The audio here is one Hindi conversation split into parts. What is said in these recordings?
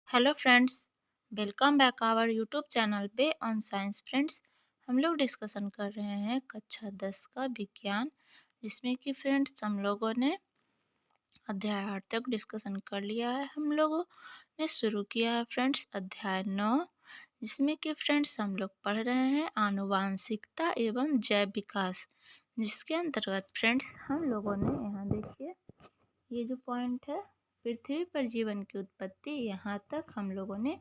Hello friends, welcome back our YouTube channel पे ऑन साइंस फ्रेंड्स। हम लोग डिस्कशन कर रहे हैं कक्षा 10 का विज्ञान, जिसमें कि फ्रेंड्स हम लोगों ने अध्याय 8 तक डिस्कशन कर लिया है। हम लोगों ने शुरू किया है फ्रेंड्स अध्याय 9, जिसमें कि फ्रेंड्स हम लोग पढ़ रहे हैं आनुवांशिकता एवं जैव विकास, जिसके अंतर्गत फ्रेंड्स हम लोगों ने यहाँ देखिए ये जो पॉइंट है पृथ्वी पर जीवन की उत्पत्ति, यहाँ तक हम लोगों ने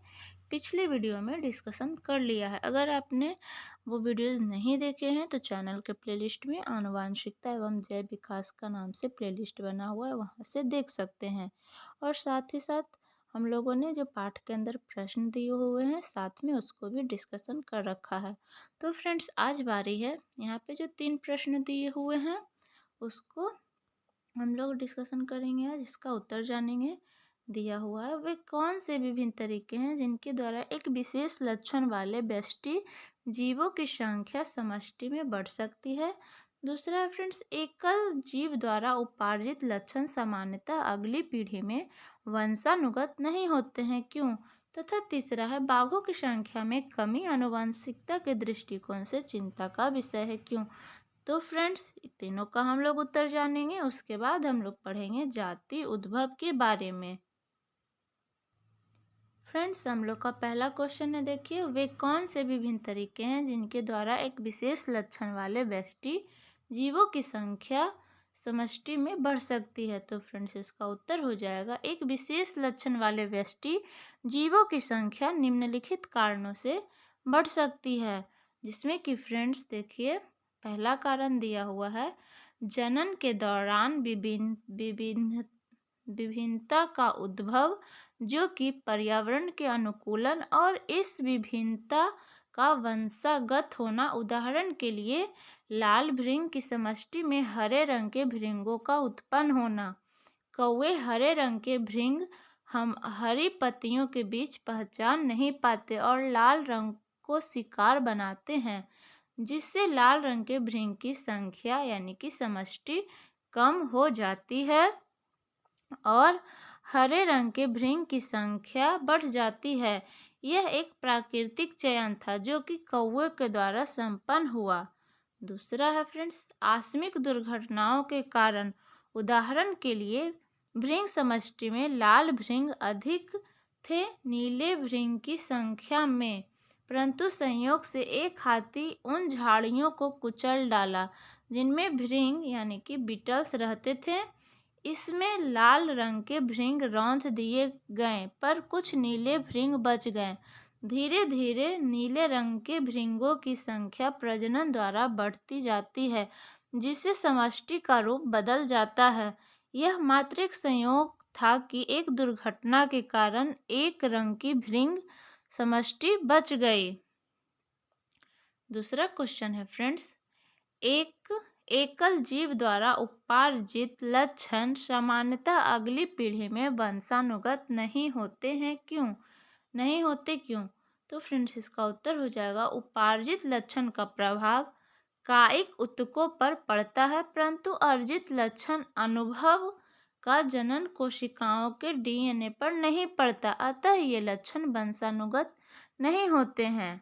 पिछले वीडियो में डिस्कशन कर लिया है। अगर आपने वो वीडियोस नहीं देखे हैं तो चैनल के प्लेलिस्ट में आनुवांशिकता एवं जैव विकास का नाम से प्लेलिस्ट बना हुआ है, वहाँ से देख सकते हैं। और साथ ही साथ हम लोगों ने जो पाठ के अंदर प्रश्न दिए हुए हैं साथ में उसको भी डिस्कशन कर रखा है। तो फ्रेंड्स आज बारी है, यहाँ पे जो 3 प्रश्न दिए हुए हैं उसको हम लोग डिस्कशन करेंगे आज, इसका उत्तर जानेंगे। दिया हुआ है वे कौन से विभिन्न तरीके हैं जिनके द्वारा एक विशेष लक्षण वाले व्यष्टि जीवों की संख्या समष्टि में बढ़ सकती है। दूसरा है फ्रेंड्स, एकल जीव द्वारा उपार्जित लक्षण सामान्यतः अगली पीढ़ी में वंशानुगत नहीं होते हैं, क्यों। तथा तीसरा है, बाघों की संख्या में कमी आनुवंशिकता के दृष्टिकोण से चिंता का विषय है, क्यों। तो फ्रेंड्स तीनों का हम लोग उत्तर जानेंगे, उसके बाद हम लोग पढ़ेंगे जाति उद्भव के बारे में। फ्रेंड्स हम लोग का पहला क्वेश्चन है, देखिए वे कौन से विभिन्न तरीके हैं जिनके द्वारा एक विशेष लक्षण वाले व्यष्टि जीवों की संख्या समष्टि में बढ़ सकती है। तो फ्रेंड्स इसका उत्तर हो जाएगा, एक विशेष लक्षण वाले व्यष्टि जीवों की संख्या निम्नलिखित कारणों से बढ़ सकती है, जिसमें कि फ्रेंड्स देखिए पहला कारण दिया हुआ है, जनन के दौरान विभिन्नता का उद्भव, जो कि पर्यावरण के अनुकूलन और इस विभिन्नता का वंशागत होना। उदाहरण के लिए लाल भृंग की समष्टि में हरे रंग के भृंगों का उत्पन्न होना। कौवे हरे रंग के भृंग हम हरी पत्तियों के बीच पहचान नहीं पाते और लाल रंग को शिकार बनाते हैं, जिससे लाल रंग के भृंग की संख्या यानी कि समष्टि कम हो जाती है और हरे रंग के भृंग की संख्या बढ़ जाती है। यह एक प्राकृतिक चयन था जो कि कौवे के द्वारा संपन्न हुआ। दूसरा है फ्रेंड्स, आकस्मिक दुर्घटनाओं के कारण। उदाहरण के लिए भृंग समष्टि में लाल भृंग अधिक थे नीले भृंग की संख्या में, परंतु संयोग से एक हाथी उन झाड़ियों को कुचल डाला जिनमें भृंग यानी कि बीटल्स रहते थे। इसमें लाल रंग के भृंग रौंद दिए गए पर कुछ नीले भृंग बच गए। धीरे धीरे नीले रंग के भृंगों की संख्या प्रजनन द्वारा बढ़ती जाती है, जिससे समष्टि का रूप बदल जाता है। यह मात्र एक संयोग था कि एक दुर्घटना के कारण एक रंग की भृंग समष्टि बच गई। दूसरा क्वेश्चन है फ्रेंड्स, एक एकल जीव द्वारा उपार्जित लक्षण सामान्यतः अगली पीढ़ी में वंशानुगत नहीं होते हैं, क्यों। नहीं होते क्यों। तो फ्रेंड्स इसका उत्तर हो जाएगा, उपार्जित लक्षण का प्रभाव कायिक ऊतकों पर पड़ता है, परंतु अर्जित लक्षण अनुभव का जनन कोशिकाओं के डीएनए पर नहीं पड़ता, अतः ये लक्षण वंशानुगत नहीं होते हैं।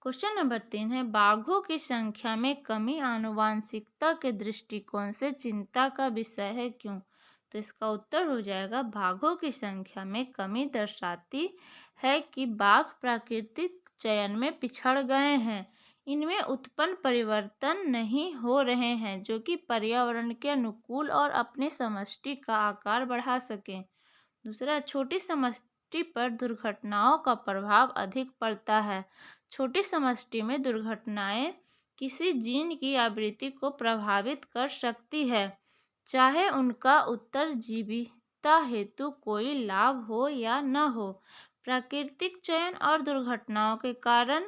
क्वेश्चन नंबर 3 है, बाघों की संख्या में कमी आनुवांशिकता के दृष्टिकोण से चिंता का विषय है, क्यों। तो इसका उत्तर हो जाएगा, बाघों की संख्या में कमी दर्शाती है कि बाघ प्राकृतिक चयन में पिछड़ गए हैं। इनमें उत्पन्न परिवर्तन नहीं हो रहे हैं जो कि पर्यावरण के अनुकूल और अपने समष्टि का आकार बढ़ा सकें। दूसरा, छोटी समष्टि पर दुर्घटनाओं का प्रभाव अधिक पड़ता है। छोटी समष्टि में दुर्घटनाएं किसी जीन की आवृत्ति को प्रभावित कर सकती है, चाहे उनका उत्तरजीविता हेतु कोई लाभ हो या न हो। प्राकृतिक चयन और दुर्घटनाओं के कारण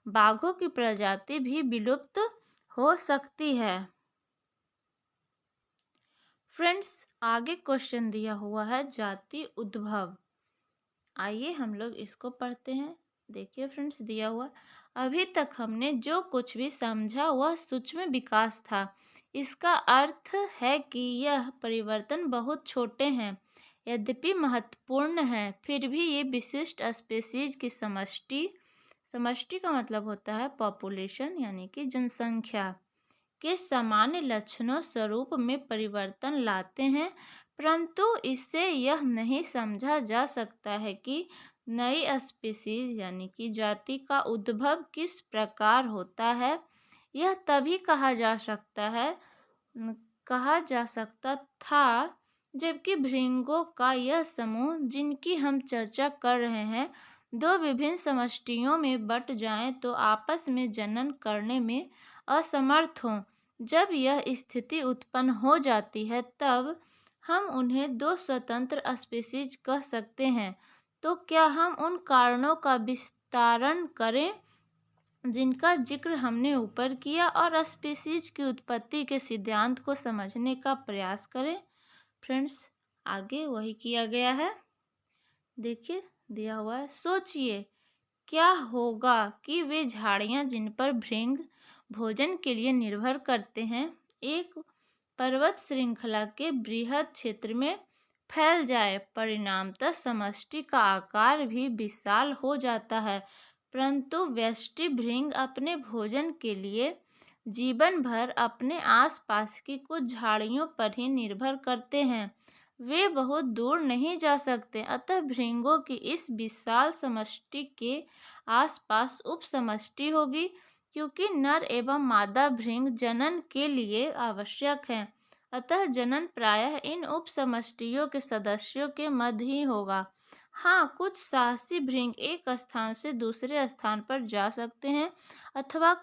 बाघों की प्रजाति भी विलुप्त हो सकती है। फ्रेंड्स आगे क्वेश्चन दिया हुआ है जाति उद्भव। आइए हम लोग इसको पढ़ते हैं। देखिए फ्रेंड्स दिया हुआ, अभी तक हमने जो कुछ भी समझा वह सूक्ष्म विकास था। इसका अर्थ है कि यह परिवर्तन बहुत छोटे हैं। यद्यपि महत्वपूर्ण है, फिर भी ये विशिष्ट स्पीशीज की समष्टि, समष्टि का मतलब होता है पॉपुलेशन यानी कि जनसंख्या, के सामान्य लक्षणों स्वरूप में परिवर्तन लाते हैं, परंतु इससे यह नहीं समझा जा सकता है कि नई स्पीशीज यानी कि जाति का उद्भव किस प्रकार होता है। यह तभी कहा जा सकता था जबकि भृंगों का यह समूह जिनकी हम चर्चा कर रहे हैं दो विभिन्न समष्टियों में बट जाएं तो आपस में जनन करने में असमर्थ हों। जब यह स्थिति उत्पन्न हो जाती है तब हम उन्हें दो स्वतंत्र स्पीशीज कह सकते हैं। तो क्या हम उन कारणों का विस्तारण करें जिनका जिक्र हमने ऊपर किया और स्पीशीज की उत्पत्ति के सिद्धांत को समझने का प्रयास करें। फ्रेंड्स, आगे वही किया गया है, देखिए दिया हुआ है। सोचिए क्या होगा कि वे झाड़ियाँ जिन पर भृंग भोजन के लिए निर्भर करते हैं एक पर्वत श्रृंखला के बृहद क्षेत्र में फैल जाए। परिणामतः समष्टि का आकार भी विशाल हो जाता है, परंतु व्यष्टि भृंग अपने भोजन के लिए जीवन भर अपने आसपास की कुछ झाड़ियों पर ही निर्भर करते हैं। वे बहुत दूर नहीं जा सकते, अतः भृंगों की इस विशाल समष्टि के आसपास उप समष्टि होगी, क्योंकि नर एवं मादा भृंग जनन के लिए आवश्यक हैं। अतः जनन प्रायः इन उप समष्टियों के सदस्यों के मध्य ही होगा। हाँ, कुछ साहसी भृंग एक स्थान से दूसरे स्थान पर जा सकते हैं, अथवा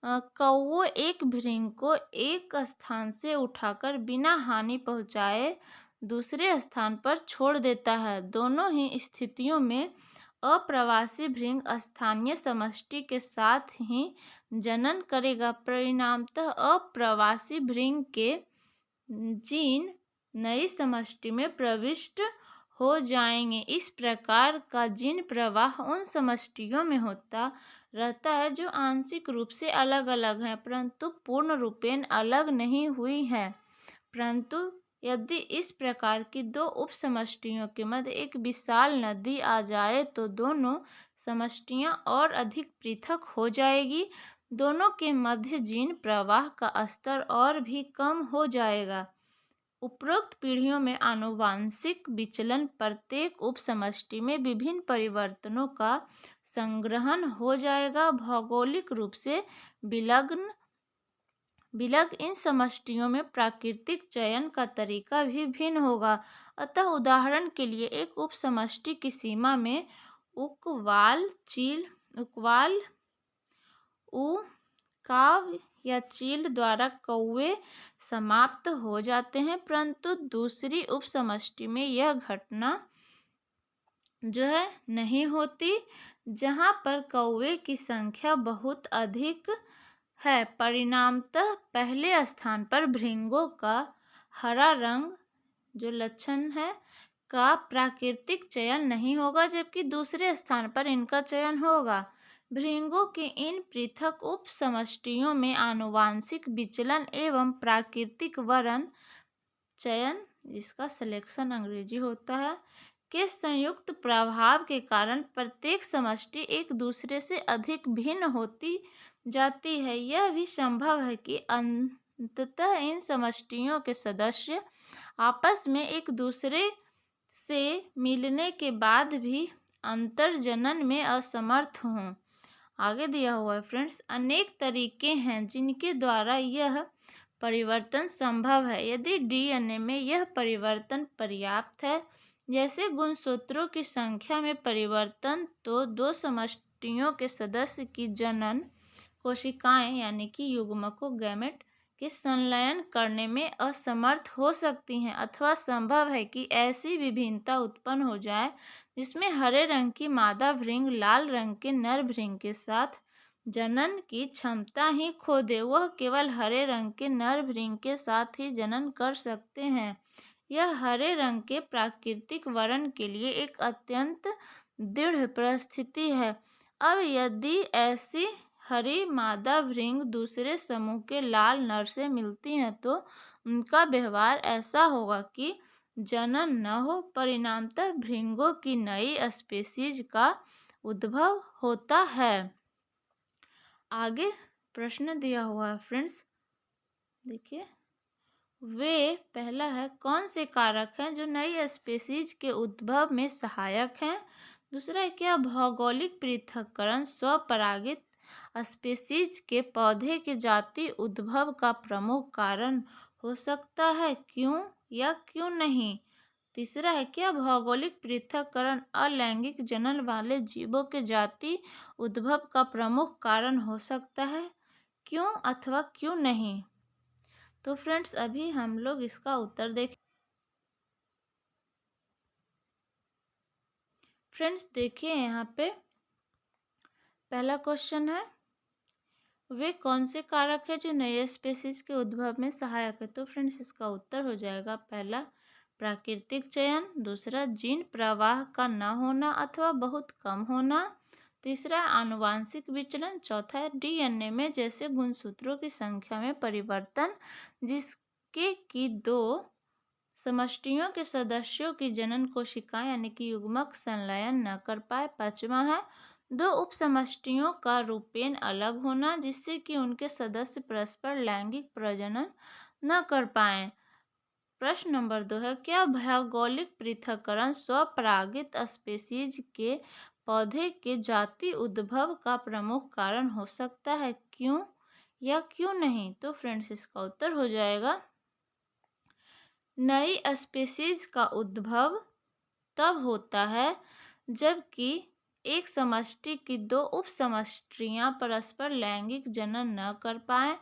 कौवे एक भृंग को एक स्थान से उठाकर बिना हानि पहुँचाए दूसरे स्थान पर छोड़ देता है। दोनों ही स्थितियों में अप्रवासी भृंग स्थानीय समष्टि के साथ ही जनन करेगा। परिणामतः अप्रवासी भृंग के जीन नई समष्टि में प्रविष्ट हो जाएंगे। इस प्रकार का जीन प्रवाह उन समष्टियों में होता रहता है जो आंशिक रूप से अलग अलग हैं, परंतु पूर्ण रूपेण अलग नहीं हुई हैं। परंतु यदि इस प्रकार की दो उप समष्टियों के मध्य एक विशाल नदी आ जाए तो दोनों समष्टियां और अधिक पृथक हो जाएगी। दोनों के मध्य जीन प्रवाह का स्तर और भी कम हो जाएगा। उपरोक्त पीढ़ियों में आनुवांशिक विचलन प्रत्येक उप समष्टि में विभिन्न परिवर्तनों का संग्रहण हो जाएगा। भौगोलिक रूप से विलग इन समष्टियों में प्राकृतिक चयन का तरीका भी भिन्न होगा। अतः उदाहरण के लिए एक उप समष्टि की सीमा में उकवाल, काव या चील द्वारा कौवे समाप्त हो जाते हैं, परंतु दूसरी उप समष्टि में यह घटना जो है नहीं होती, जहाँ पर कौवे की संख्या बहुत अधिक है। परिणामतः पहले स्थान पर भृंगों का हरा रंग जो लक्षण है का प्राकृतिक चयन नहीं होगा, जबकि दूसरे स्थान पर इनका चयन होगा। भृंगों के इन पृथक उप समष्टियों में आनुवांशिक विचलन एवं प्राकृतिक वर्ण चयन, जिसका सिलेक्शन अंग्रेजी होता है, के संयुक्त प्रभाव के कारण प्रत्येक समष्टि एक दूसरे से अधिक भिन्न होती जाती है। यह भी संभव है कि अंततः इन समष्टियों के सदस्य आपस में एक दूसरे से मिलने के बाद भी अंतर्जनन में असमर्थ हों। आगे दिया हुआ है फ्रेंड्स, अनेक तरीके हैं जिनके द्वारा यह परिवर्तन संभव है। यदि डीएनए में यह परिवर्तन पर्याप्त है, जैसे गुणसूत्रों की संख्या में परिवर्तन, तो दो समष्टियों के सदस्य की जनन कोशिकाएं यानी कि युग्मकों गैमेट के संलयन करने में असमर्थ हो सकती हैं, अथवा संभव है कि ऐसी विभिन्नता उत्पन्न हो जाए जिसमें हरे रंग की मादा भृंग लाल रंग के नर भृंग के साथ जनन की क्षमता ही खो दे। वह केवल हरे रंग के नर भृंग के साथ ही जनन कर सकते हैं। यह हरे रंग के प्राकृतिक वर्ण के लिए एक अत्यंत दृढ़ परिस्थिति है। अब यदि ऐसी हरी मादा भृंग दूसरे समूह के लाल नर से मिलती हैं तो उनका व्यवहार ऐसा होगा कि जनन न हो, परिणामतः भृंगों की नई स्पीशीज का उद्भव होता है। आगे प्रश्न दिया हुआ है फ्रेंड्स, देखिए। वे पहला है, कौन से कारक हैं जो नई स्पीशीज के उद्भव में सहायक हैं। दूसरा है, क्या भौगोलिक पृथक्करण स्वपरागित स्पीशीज के पौधे के जाति उद्भव का प्रमुख कारण हो सकता है, क्यों या क्यों नहीं। तीसरा है, क्या भौगोलिक पृथक्करण अलैंगिक जनन वाले जीवों के जाति उद्भव का प्रमुख कारण हो सकता है, क्यों अथवा क्यों नहीं। तो फ्रेंड्स अभी हम लोग इसका उत्तर देखें। फ्रेंड्स देखिए यहाँ पे पहला क्वेश्चन है, वे कौन से कारक है जो नए स्पीशीज के उद्भव में सहायक है। तो फ्रेंड्स इसका उत्तर हो जाएगा पहला प्राकृतिक चयन, दूसरा जीन प्रवाह का न होना अथवा बहुत कम होना, तीसरा आनुवांशिक विचलन, चौथा है डीएनए में जैसे गुणसूत्रों की संख्या में परिवर्तन जिसके कि दो समष्टियों के सदस्यों की जनन कोशिकाएं यानी कि युग्मक संलयन न कर पाए, पांचवा है दो उपसमष्टियों का रूपेण अलग होना जिससे कि उनके सदस्य परस्पर लैंगिक प्रजनन न कर पाए। प्रश्न नंबर 2 है, क्या भौगोलिक पृथक्करण स्वपरागित स्पीशीज के पौधे के जाति उद्भव का प्रमुख कारण हो सकता है, क्यों या क्यों नहीं। तो फ्रेंड्स इसका उत्तर हो जाएगा, नई स्पीशीज का उद्भव तब होता है जबकि एक समष्टि की दो उपसमष्टियां परस्पर लैंगिक जनन न कर पाएं।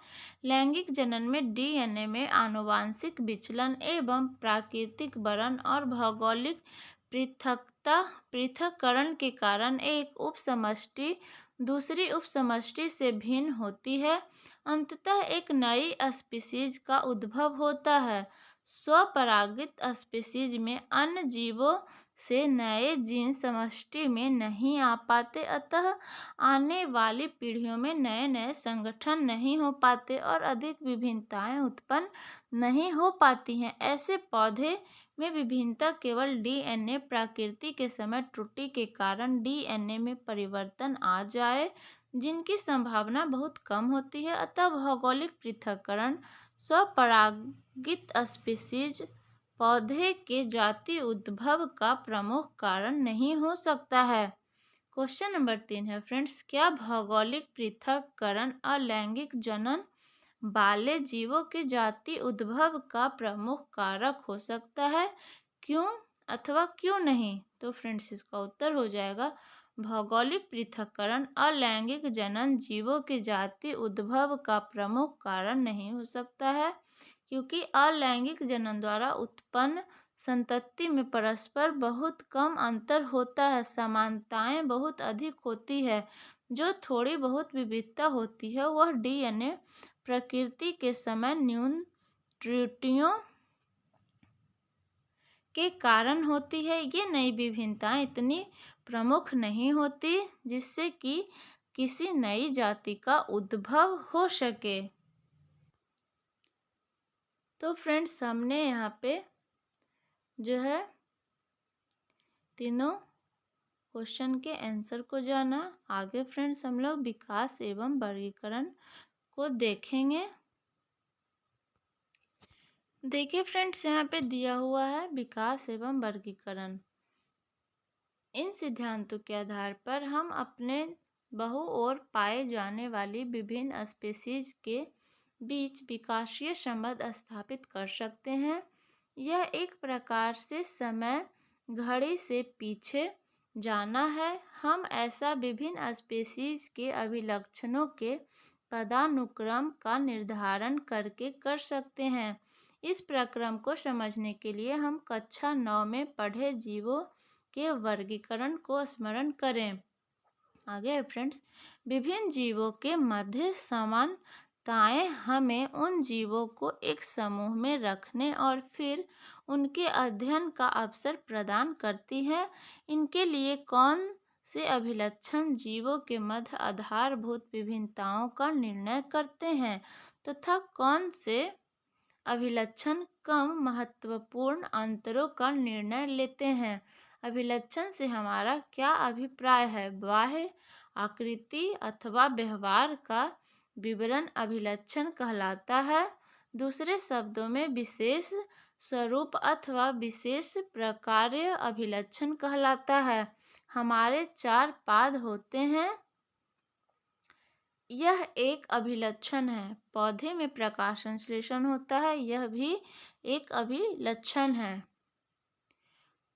लैंगिक जनन में डीएनए में आनुवांशिक विचलन एवं प्राकृतिक वर्ण और भौगोलिक पृथक्करण के कारण एक उपसमष्टि दूसरी उपसमष्टि से भिन्न होती है। अंततः एक नई स्पीशीज का उद्भव होता है। स्वपरागित स्पीशीज में अन्य जीवों से नए जीन समष्टि में नहीं आ पाते, अतः आने वाली पीढ़ियों में नए नए संगठन नहीं हो पाते और अधिक विभिन्नताएं उत्पन्न नहीं हो पाती हैं। ऐसे पौधे में विभिन्नता केवल डीएनए प्रकृति के समय त्रुटि के कारण डीएनए में परिवर्तन आ जाए जिनकी संभावना बहुत कम होती है। अतः भौगोलिक पृथक्करण स्वपरागित स्पीशीज पौधे के जाति उद्भव का प्रमुख कारण नहीं हो सकता है। क्वेश्चन नंबर 3 है फ्रेंड्स, क्या भौगोलिक पृथक्करण अलैंगिक जनन वाले जीवों के जाति उद्भव का प्रमुख कारक हो सकता है, क्यों अथवा क्यों नहीं। तो फ्रेंड्स इसका उत्तर हो जाएगा, भौगोलिक पृथक्करण अलैंगिक जनन जीवों के जाति उद्भव का प्रमुख कारण नहीं हो सकता है क्योंकि अलैंगिक जनन द्वारा उत्पन्न संतति में परस्पर बहुत कम अंतर होता है, समानताएं बहुत अधिक होती है। जो थोड़ी बहुत विविधता होती है वह डीएनए प्रकृति के समय न्यून त्रुटियों के कारण होती है। ये नई विभिन्नताएं इतनी प्रमुख नहीं होती जिससे कि किसी नई जाति का उद्भव हो सके। तो फ्रेंड्स हमने यहाँ पे जो है तीनों क्वेश्चन के आंसर को जाना। आगे फ्रेंड्स हम लोग विकास एवं वर्गीकरण को देखेंगे। देखिए फ्रेंड्स यहाँ पे दिया हुआ है विकास एवं वर्गीकरण। इन सिद्धांतों के आधार पर हम अपने बहु ओर पाए जाने वाली विभिन्न स्पीशीज के बीच विकासीय संबंध स्थापित कर सकते हैं। यह एक प्रकार से समय घड़ी से पीछे जाना है। हम ऐसा विभिन्न स्पीशीज के अभिलक्षणों के पदानुक्रम का निर्धारण करके कर सकते हैं। इस प्रक्रम को समझने के लिए हम कक्षा 9 में पढ़े जीवों के वर्गीकरण को स्मरण करें। आगे फ्रेंड्स, विभिन्न जीवों के मध्य समानताएं हमें उन जीवों को एक समूह में रखने और फिर उनके अध्ययन का अवसर प्रदान करती है। इनके लिए कौन से अभिलक्षण जीवों के मध्य आधारभूत विभिन्नताओं का निर्णय करते हैं तथा कौन से अभिलक्षण कम महत्वपूर्ण अंतरों का निर्णय लेते हैं। अभिलक्षण से हमारा क्या अभिप्राय है? बाह्य आकृति अथवा व्यवहार का विवरण अभिलक्षण कहलाता है। दूसरे शब्दों में विशेष स्वरूप अथवा विशेष प्रकार्य अभिलक्षण कहलाता है। हमारे 4 पाद होते हैं। यह एक अभिलक्षण है। पौधे में प्रकाश संश्लेषण होता है, यह भी एक अभिलक्षण है।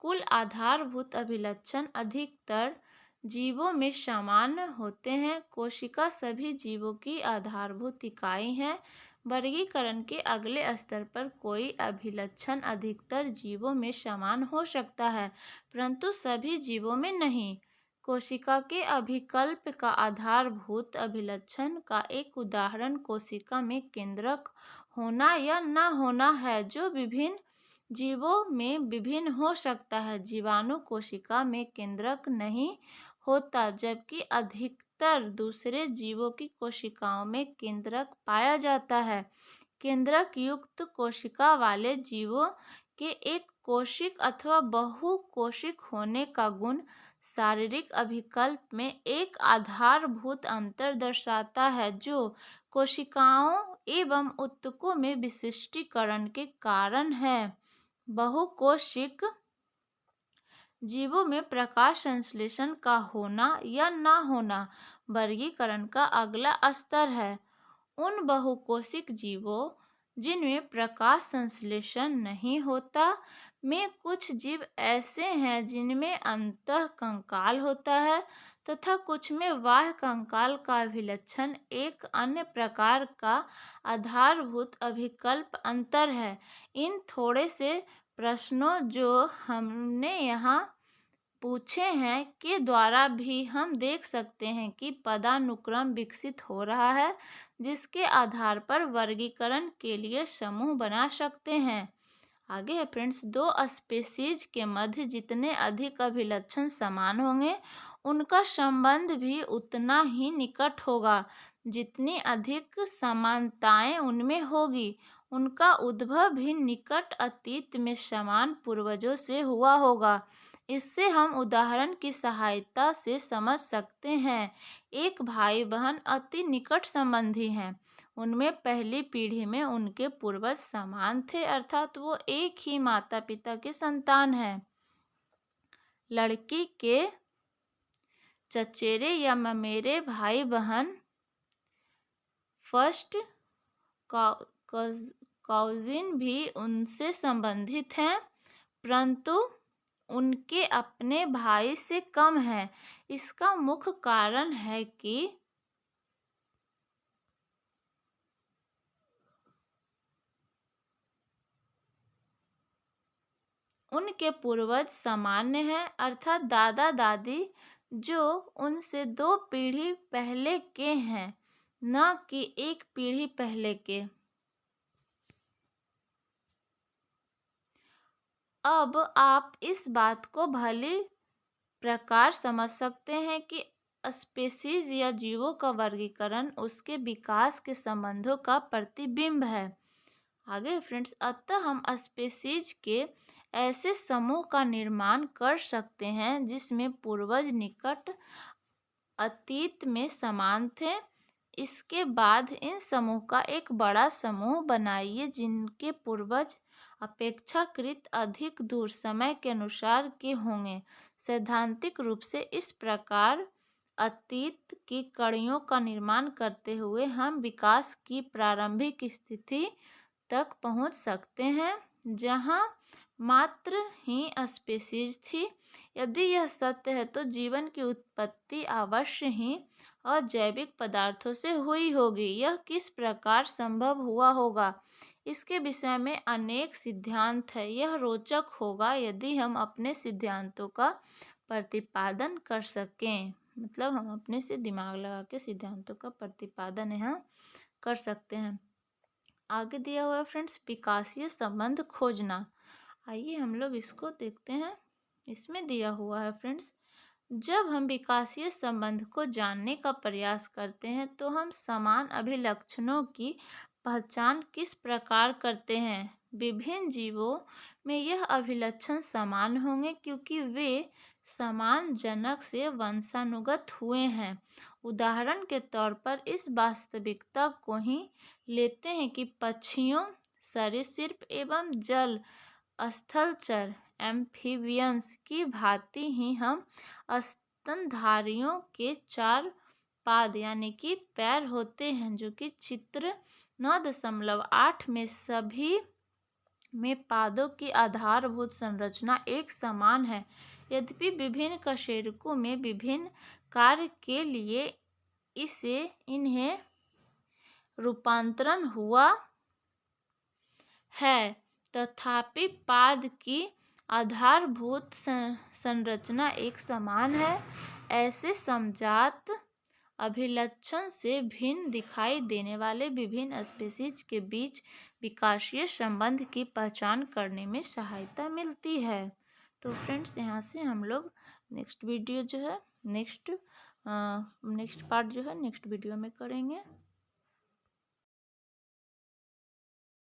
कुल आधारभूत अभिलक्षण अधिकतर जीवों में सामान्य होते हैं। कोशिका सभी जीवों की आधारभूत इकाई है। वर्गीकरण के अगले स्तर पर कोई अभिलक्षण अधिकतर जीवों में समान हो सकता है, परंतु सभी जीवों में नहीं। कोशिका के अभिकल्प का आधारभूत अभिलक्षण का एक उदाहरण कोशिका में केंद्रक होना या न होना है, जो विभिन्न जीवों में विभिन्न हो सकता है। जीवाणु कोशिका में केंद्रक नहीं होता, जबकि अधिकतर दूसरे जीवों की कोशिकाओं में केंद्रक पाया जाता है। केंद्रक युक्त कोशिका वाले जीवों के एक कोशिक अथवा बहुकोशिक होने का गुण शारीरिक अभिकल्प में एक आधारभूत अंतर दर्शाता है, जो कोशिकाओं एवं ऊतकों में विशिष्टीकरण के कारण है। बहुकोशिक जीवों में प्रकाश संश्लेषण का होना या न होना वर्गीकरण का अगला स्तर है। उन बहुकोशिक जीवों जिनमें प्रकाश संश्लेषण नहीं होता में कुछ जीव ऐसे हैं जिनमें अंतःकंकाल होता है तथा कुछ में बाह्य कंकाल का अभिलक्षण एक अन्य प्रकार का आधारभूत अभिकल्प अंतर है। इन थोड़े से प्रश्नों जो हमने यहाँ पूछे हैं के द्वारा भी हम देख सकते हैं कि पदानुक्रम विकसित हो रहा है, जिसके आधार पर वर्गीकरण के लिए समूह बना सकते हैं। आगे है फ्रेंड्स, 2 स्पीशीज के मध्य जितने अधिक अभिलक्षण समान होंगे, उनका संबंध भी उतना ही निकट होगा। जितनी अधिक समानताएं उनमें होगी, उनका उद्भव भी निकट अतीत में समान पूर्वजों से हुआ होगा। इससे हम उदाहरण की सहायता से समझ सकते हैं। एक भाई बहन अति निकट संबंधी हैं। उनमें पहली पीढ़ी में उनके पूर्वज समान थे, अर्थात वो एक ही माता पिता के संतान हैं। लड़की के चचेरे या ममेरे भाई बहन फर्स्ट काउजिन भी उनसे संबंधित हैं, परंतु उनके अपने भाई से कम है। इसका मुख्य कारण है कि उनके पूर्वज सामान्य हैं, अर्थात दादा दादी जो उनसे 2 पीढ़ी पहले के हैं, न कि 1 पीढ़ी पहले के। अब आप इस बात को भली प्रकार समझ सकते हैं कि स्पीशीज या जीवों का वर्गीकरण उसके विकास के संबंधों का प्रतिबिंब है। आगे फ्रेंड्स, अतः हम स्पीशीज के ऐसे समूह का निर्माण कर सकते हैं जिसमें पूर्वज निकट अतीत में समान थे। इसके बाद इन समूह का एक बड़ा समूह बनाइए जिनके पूर्वज अपेक्षाकृत अधिक दूर समय के अनुसार के होंगे। सैद्धांतिक रूप से इस प्रकार अतीत की कड़ियों का निर्माण करते हुए हम विकास की प्रारंभिक स्थिति तक पहुंच सकते हैं, जहां मात्र ही स्पीशीज थी। यदि यह सत्य है तो जीवन की उत्पत्ति अवश्य ही अजैविक पदार्थों से हुई होगी। यह किस प्रकार संभव हुआ होगा, इसके विषय में अनेक सिद्धांत है। यह रोचक होगा यदि हम अपने सिद्धांतों का प्रतिपादन कर सकें, मतलब हम अपने से दिमाग लगा के सिद्धांतों का प्रतिपादन यहाँ कर सकते हैं। आगे दिया हुआ है फ्रेंड्स, विकासीय संबंध खोजना। आइए हम लोग इसको देखते हैं। इसमें दिया हुआ है फ्रेंड्स, जब हम विकासीय संबंध को जानने का प्रयास करते हैं तो हम समान अभिलक्षणों की पहचान किस प्रकार करते हैं। विभिन्न जीवों में यह अभिलक्षण समान होंगे क्योंकि वे समान जनक से वंशानुगत हुए हैं। उदाहरण के तौर पर इस वास्तविकता को ही लेते हैं कि पक्षियों, सरीसृप एवं जल स्थलचर एम्फीबियंस की भांति ही हम स्तनधारियों के 4 पाद यानी कि पैर होते हैं, जो कि चित्र 9.8 में सभी में पादों की आधारभूत संरचना एक समान है। यद्यपि विभिन्न कशेरुकों में विभिन्न कार्य के लिए इन्हें रूपांतरण हुआ है, तथापि पाद की आधारभूत संरचना एक समान है। ऐसे समजात अभिलक्षण से भिन्न दिखाई देने वाले विभिन्न स्पीशीज के बीच विकासीय संबंध की पहचान करने में सहायता मिलती है। तो फ्रेंड्स, यहाँ से हम लोग नेक्स्ट पार्ट जो है नेक्स्ट वीडियो में करेंगे।